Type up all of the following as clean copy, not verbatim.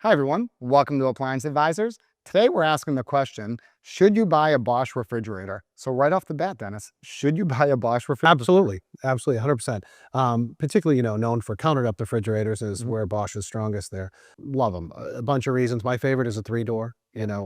Hi everyone, welcome to Appliance Advisors. Today we're asking the question, should you buy a Bosch refrigerator? So right off the bat, Dennis, should you buy a Bosch refrigerator? Absolutely, 100%. Particularly, known for countertop refrigerators is Mhm. where Bosch is strongest there. Love them. A bunch of reasons. My favorite is a three-door,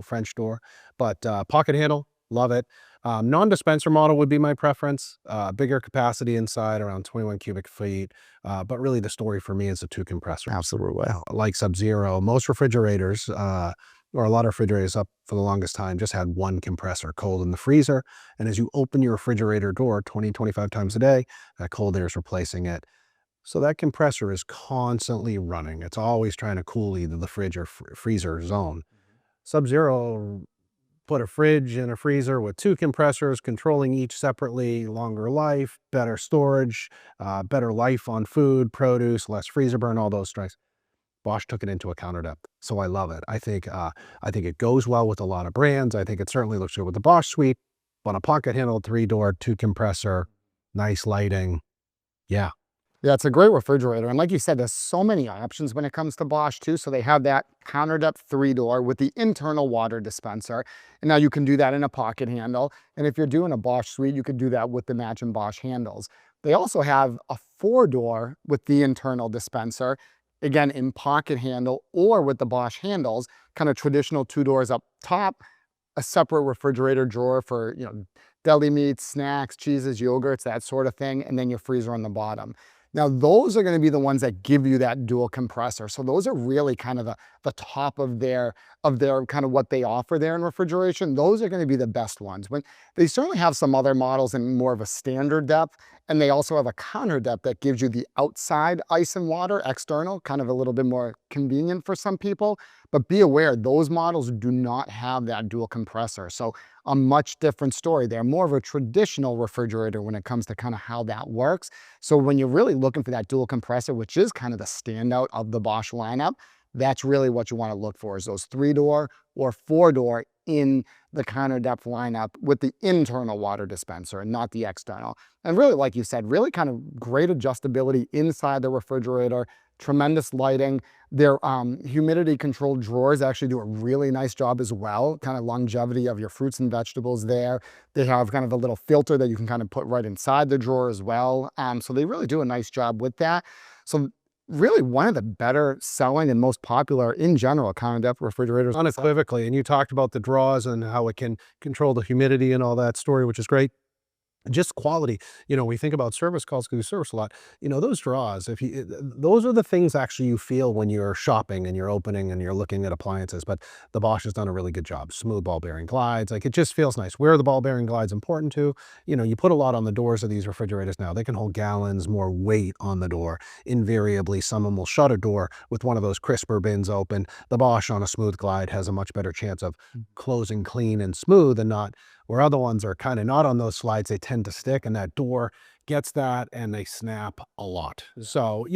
French door. But pocket handle, love it. Non-dispenser model would be my preference. Bigger capacity inside, around 21 cubic feet. But really the story for me is the two compressors. Absolutely. Like Sub-Zero, most refrigerators, or a lot of refrigerators up for the longest time just had one compressor, cold in the freezer. And as you open your refrigerator door 20, 25 times a day, that cold air is replacing it. So that compressor is constantly running. It's always trying to cool either the fridge or freezer zone. Sub-Zero put a fridge and a freezer with two compressors controlling each separately, longer life, better storage, better life on food, produce, less freezer burn, all those strengths. Bosch took it into a countertop, so I love it. I think it goes well with a lot of brands. I think it certainly looks good with the Bosch suite, but a pocket handle, three-door, two compressor, nice lighting. Yeah, Yeah, it's a great refrigerator. And like you said, there's so many options when it comes to Bosch too. So they have that counter-depth three-door with the internal water dispenser. And now you can do that in a pocket handle. And if you're doing a Bosch suite, you could do that with the matching Bosch handles. They also have a four-door with the internal dispenser, again, in pocket handle or with the Bosch handles, kind of traditional two doors up top, a separate refrigerator drawer for, deli meats, snacks, cheeses, yogurts, that sort of thing, and then your freezer on the bottom. Now, those are going to be the ones that give you that dual compressor. So those are really kind of the top of their kind of what they offer there in refrigeration. Those are going to be the best ones. When they certainly have some other models in more of a standard depth, and they also have a counter depth that gives you the outside ice and water, external, kind of a little bit more convenient for some people. But be aware, those models do not have that dual compressor. So a much different story. They're more of a traditional refrigerator when it comes to kind of how that works. So when you're really looking for that dual compressor, which is kind of the standout of the Bosch lineup, that's really what you want to look for, is those three-door or four-door in the counter depth lineup with the internal water dispenser and not the external. And really, like you said, really kind of great adjustability inside the refrigerator, tremendous lighting. Their humidity controlled drawers actually do a really nice job as well, kind of longevity of your fruits and vegetables there. They have kind of a little filter that you can kind of put right inside the drawer as well. So they really do a nice job with that. So really one of the better selling and most popular in general counter depth refrigerators. unequivocally. And you talked about the draws and how it can control the humidity and all that story, which is great. Just quality. We think about service calls because we service a lot. Those draws, those are the things actually you feel when you're shopping and you're opening and you're looking at appliances. But the Bosch has done a really good job. Smooth ball bearing glides, like it just feels nice. Where are the ball bearing glides important to? You put a lot on the doors of these refrigerators now. They can hold gallons more weight on the door. Invariably, someone will shut a door with one of those crisper bins open. The Bosch on a smooth glide has a much better chance of closing clean and smooth, and not where other ones are kind of not on those slides. They tend to stick, and that door gets that and they snap a lot. So,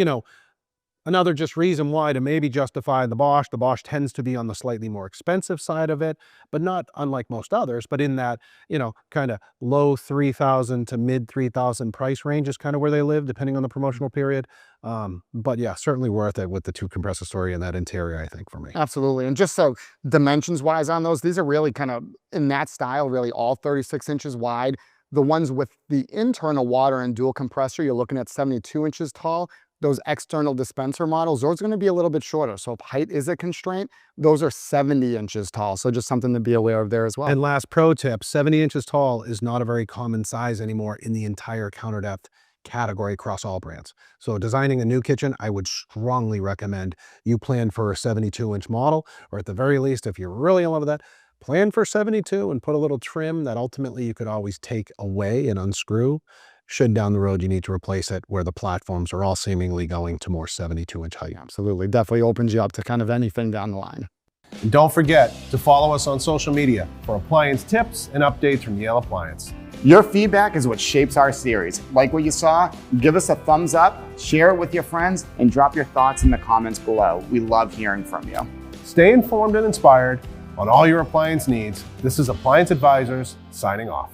another just reason why to maybe justify the Bosch. The Bosch tends to be on the slightly more expensive side of it, but not unlike most others, but in that, kind of low 3,000 to mid 3,000 price range is kind of where they live, depending on the promotional period. But yeah, certainly worth it with the two compressor story and that interior, I think, for me. Absolutely. And just so dimensions wise on those, these are really kind of in that style, really all 36 inches wide. The ones with the internal water and dual compressor, you're looking at 72 inches tall. Those external dispenser models, those are going to be a little bit shorter. So if height is a constraint, those are 70 inches tall. So just something to be aware of there as well. And last pro tip, 70 inches tall is not a very common size anymore in the entire counter depth category across all brands. So designing a new kitchen, I would strongly recommend you plan for a 72-inch model, or at the very least, if you're really in love with that, plan for 72 and put a little trim that ultimately you could always take away and unscrew should down the road you need to replace it, where the platforms are all seemingly going to more 72-inch height. Absolutely. Definitely opens you up to kind of anything down the line. And don't forget to follow us on social media for appliance tips and updates from Yale Appliance. Your feedback is what shapes our series. Like what you saw? Give us a thumbs up, share it with your friends, and drop your thoughts in the comments below. We love hearing from you. Stay informed and inspired on all your appliance needs. This is Appliance Advisors signing off.